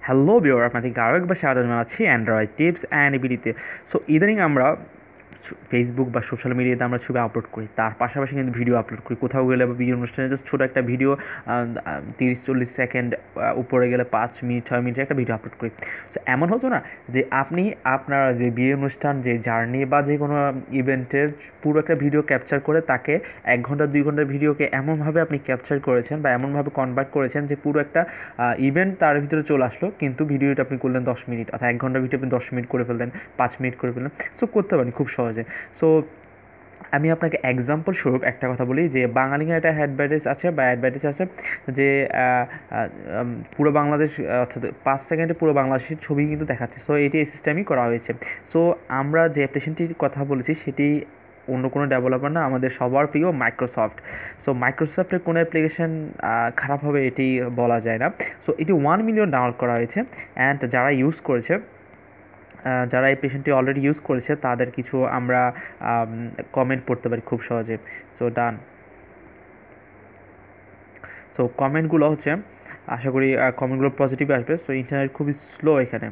Hello viewer, আপনাদেরকে আরও একবার স্বাগত জানাচ্ছি অ্যান্ড্রয়েড টিপস অ্যান্ড বিডিতে। সো ইদানিং আমরা ফেসবুক বা সোশ্যাল মিডিয়াতে আমরা ছবি আপলোড করি, তার পাশাপাশি কিন্তু ভিডিও আপলোড করি। কোথাও গেলে বা বিয়ের অনুষ্ঠানে জাস্ট ছোটো একটা ভিডিও 30-40 সেকেন্ড, উপরে গেলে 5 মিনিট 6 মিনিটের একটা ভিডিও আপলোড করি। সো এমন হতো না যে আপনি আপনার যে বিয়ে অনুষ্ঠান, যে জার্নি বা যে কোনো ইভেন্টের পুরো একটা ভিডিও ক্যাপচার করে তাকে 1 ঘন্টা 2 ঘন্টার ভিডিওকে এমনভাবে আপনি ক্যাপচার করেছেন বা এমনভাবে কনভার্ট করেছেন যে পুরো একটা ইভেন্ট তার ভিতরে চলে আসলো, কিন্তু ভিডিওটা আপনি করলেন 10 মিনিট, অর্থাৎ 1 ঘন্টার ভিডিও আপনি 10 মিনিট করে ফেললেন, 5 মিনিট করে ফেললেন। সো করতে পারেন খুব সহজে। সো আমি আপনাকে এক্সাম্পল স্বরূপ একটা কথা বলি যে বাঙালির একটা অ্যাডভার্টাইজ আছে যে পুরো বাংলাদেশ, অর্থাৎ 5 সেকেন্ডে পুরো বাংলাদেশের ছবি কিন্তু দেখাচ্ছে। সো এটি এই সিস্টেমই করা হয়েছে। সো আমরা যে অ্যাপ্লিকেশনটির কথা বলেছি সেটি অন্য কোনো ডেভেলপার না, আমাদের সবার প্রিয় মাইক্রোসফট। সো মাইক্রোসফটের কোনো অ্যাপ্লিকেশন খারাপ হবে এটি বলা যায় না। সো এটি 1 মিলিয়ন ডাউনলোড করা হয়েছে, অ্যান্ড যারা এই পেশেন্টটি অলরেডি ইউজ করেছে তাদের কিছু আমরা কমেন্ট পড়তে পারি খুব সহজে। সো ডান। সো কমেন্টগুলো হচ্ছে, আশা করি কমেন্টগুলো পজিটিভ আসবে। সো ইন্টারনেট খুবই স্লো এখানে।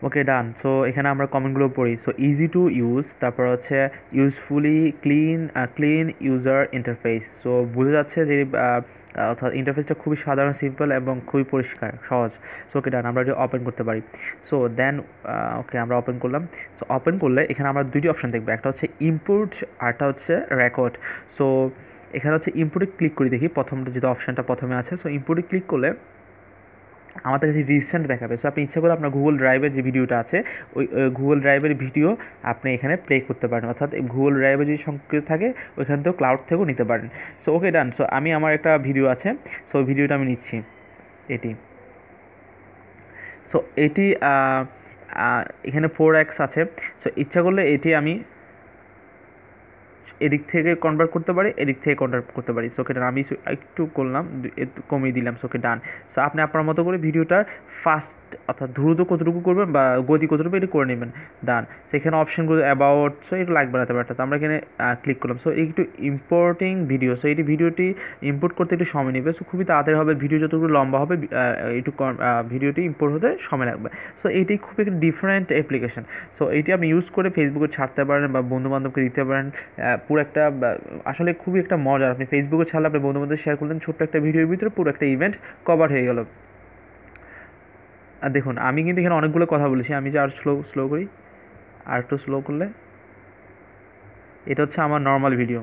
ওকে ডান। সো এখানে আমরা কমেন্টগুলো পড়ি। সো ইজি টু ইউজ, তারপর হচ্ছে ইউজফুলি ক্লিন ইউজার ইন্টারফেস। সো বোঝা যাচ্ছে যে অর্থাৎ ইন্টারফেসটা খুবই সাধারণ, সিম্পল এবং খুবই পরিষ্কার, সহজ। সো ওকে ডান, আমরা এটি ওপেন করতে পারি। সো দেন ওকে আমরা ওপেন করলাম। সো ওপেন করলে এখানে আমরা দুইটি অপশান দেখবো, একটা হচ্ছে ইম্পোর্ট আরটা হচ্ছে রেকর্ড। সো এখানে হচ্ছে ইম্পোর্টে ক্লিক করি, দেখি প্রথমটা যেটা অপশানটা প্রথমে আছে। সো ইম্পোর্টে ক্লিক করলে আমাদের কাছে রিসেন্ট দেখাবে। সো আপনি ইচ্ছা করে আপনার গুগল ড্রাইভের যে ভিডিওটা আছে ওই গুগল ড্রাইভের ভিডিও আপনি এখানে প্লে করতে পারেন, অর্থাৎ গুগল ড্রাইভে যদি সংকলিত থাকে ওইখান থেকেও ক্লাউড থেকেও নিতে পারেন। সো ওকে ডান। সো আমি আমার একটা ভিডিও আছে, সো ওই ভিডিওটা আমি নিচ্ছি এটি। সো এটি এখানে 4x আছে। সো ইচ্ছা করলে এটি আমি এদিক থেকে কনভার্ট করতে পারি, এদিক থেকে কনভার্ট করতে পারি। সোকে ডান, আমি একটু করলাম, একটু কমিয়ে দিলাম। সোকে ডান। সো আপনি আপনার মতো করে ভিডিওটার ফাস্ট অর্থাৎ দ্রুত কতটুকু করবেন বা গতি কতটুকু এটি করে নেবেন। ডান। সেখানে অপশানগুলো অ্যাবাউট, সো এটা লাগবে না তেমন একটা। তো আমরা এখানে ক্লিক করলাম। সো একটু ইম্পোর্টিং ভিডিও, সো এটি ভিডিওটি ইম্পোর্ট করতে একটু সময় নেবে। সো খুবই তাড়াতাড়ি হবে, ভিডিও যতটুকু লম্বা হবে একটু ভিডিওটি ইম্পোর্ট হতে সময় লাগবে। সো এইটি খুব একটি ডিফারেন্ট অ্যাপ্লিকেশন। সো এইটি আপনি ইউজ করে ফেসবুকে ছাড়তে পারেন বা বন্ধুবান্ধবকে দিতে পারেন। পুরো একটা আসলে খুবই একটা মজার, আপনি ফেসবুকে ছাড়লে আপনি বন্ধুবান্ধব শেয়ার করলেন, ছোট্ট একটা ভিডিওর ভিতরে পুরো একটা ইভেন্ট কভার হয়ে গেল। আর দেখুন আমি কিন্তু এখানে অনেকগুলো কথা বলেছি, আমি যে আর স্লো করি, আর একটু স্লো করলে এটা হচ্ছে আমার নর্মাল ভিডিও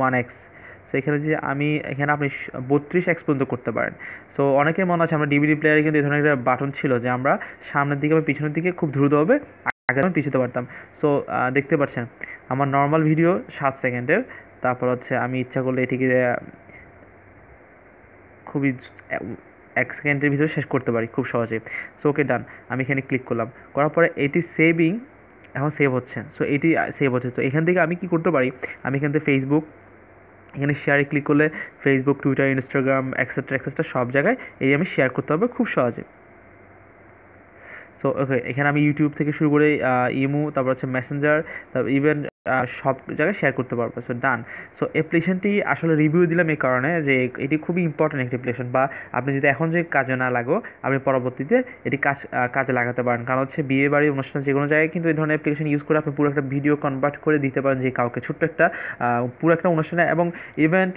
1x। সো এখানে যে আমি এখানে আপনি 32x পর্যন্ত করতে পারেন। সো অনেকের মনে আছে আমরা ডিভিডি প্লেয়ারে কিন্তু এই ধরনের একটা বাটন ছিল যে আমরা সামনের দিকে বা পিছনের দিকে খুব দ্রুতভাবে আগে আমি পিছাতে পারতাম। সো দেখতে পাচ্ছেন আমার নর্মাল ভিডিও 7 সেকেন্ডের, তারপর হচ্ছে আমি ইচ্ছা করলে এটিকে খুবই 1 সেকেন্ডের ভিতরে শেষ করতে পারি খুব সহজে। সো ওকে ডান, আমি এখানে ক্লিক করলাম, করার পরে এটি সেভিং, এখন সেভ হচ্ছে। সো এটি সেভ হচ্ছে। তো এখান থেকে আমি কি করতে পারি, আমি এখান থেকে ফেসবুক, এখানে শেয়ারে ক্লিক করলে ফেসবুক, টুইটার, ইনস্টাগ্রাম এক্সেট্রা সব জায়গায় এই আমি শেয়ার করতে হবে খুব সহজে। সো ওকে, এখানে আমি ইউটিউব থেকে শুরু করে ইমো, তারপর হচ্ছে মেসেঞ্জার, তারপর ইভেন সব জায়গায় শেয়ার করতে পারবো। সো ডান। সো অ্যাপ্লিকেশনটি আসলে রিভিউ দিলাম এই কারণে যে এটি খুবই ইম্পর্ট্যান্ট একটি অ্যাপ্লিকেশন, বা আপনি যদি এখন যে কাজে না লাগো আপনি পরবর্তীতে এটি কাজে লাগাতে পারেন। কারণ হচ্ছে বিয়ে বাড়ি অনুষ্ঠান যে কোনো জায়গায় কিন্তু এই ধরনের অ্যাপ্লিকেশন ইউজ করে আপনি পুরো একটা ভিডিও কনভার্ট করে দিতে পারেন যে কাউকে, ছোট্ট একটা পুরো একটা অনুষ্ঠানে এবং ইভেন্ট,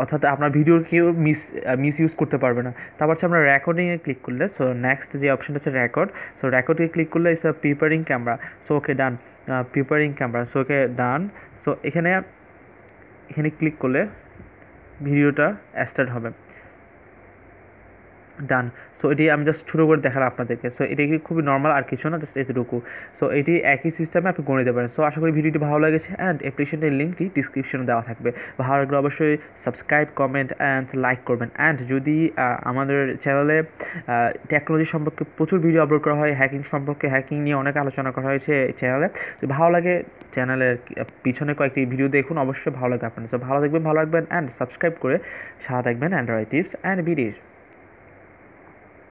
অর্থাৎ আপনার ভিডিও কেউ মিস ইউজ করতে পারবে না। তারপর হচ্ছে আমরা রেকর্ডিংয়ে ক্লিক করলে, সো নেক্সট যে অপশানটা হচ্ছে রেকর্ড। সো রেকর্ডে ক্লিক করলে ইস প্রিপেয়ারিং ক্যামেরা। সো ওকে ডান, প্রিপেয়ারিং ক্যামেরা। সো ওকে ডান। সো এখানে ক্লিক করলে ভিডিওটা স্টার্ট হবে। ডান। সো এটি আমি জাস্ট ছোটো করে দেখালাম আপনাদেরকে। সো এটি খুবই নর্মাল, আর কিছু না, জাস্ট এতটুকু। সো এটি একই সিস্টেমে আপনি করে দিতে পারেন। সো আশা করি ভিডিওটি ভালো লেগেছে, অ্যান্ড অ্যাপ্লিকেশনের লিঙ্কটি ডিসক্রিপশনে দেওয়া থাকবে। ভালো লাগলে অবশ্যই সাবস্ক্রাইব, কমেন্ট অ্যান্ড লাইক করবেন। অ্যান্ড যদি আমাদের চ্যানেলে টেকনোলজি সম্পর্কে প্রচুর ভিডিও আপলোড করা হয়, হ্যাকিং নিয়ে অনেক আলোচনা করা হয়েছে চ্যানেলে। যদি ভালো লাগে চ্যানেলের পিছনে কয়েকটি ভিডিও দেখুন, অবশ্যই ভালো লাগবে আপনার। সো ভালো থাকবেন, ভালো রাখবেন, অ্যান্ড সাবস্ক্রাইব করে সাথে থাকবেন অ্যান্ড্রয়েড টিপস অ্যান্ড ভিডিওর।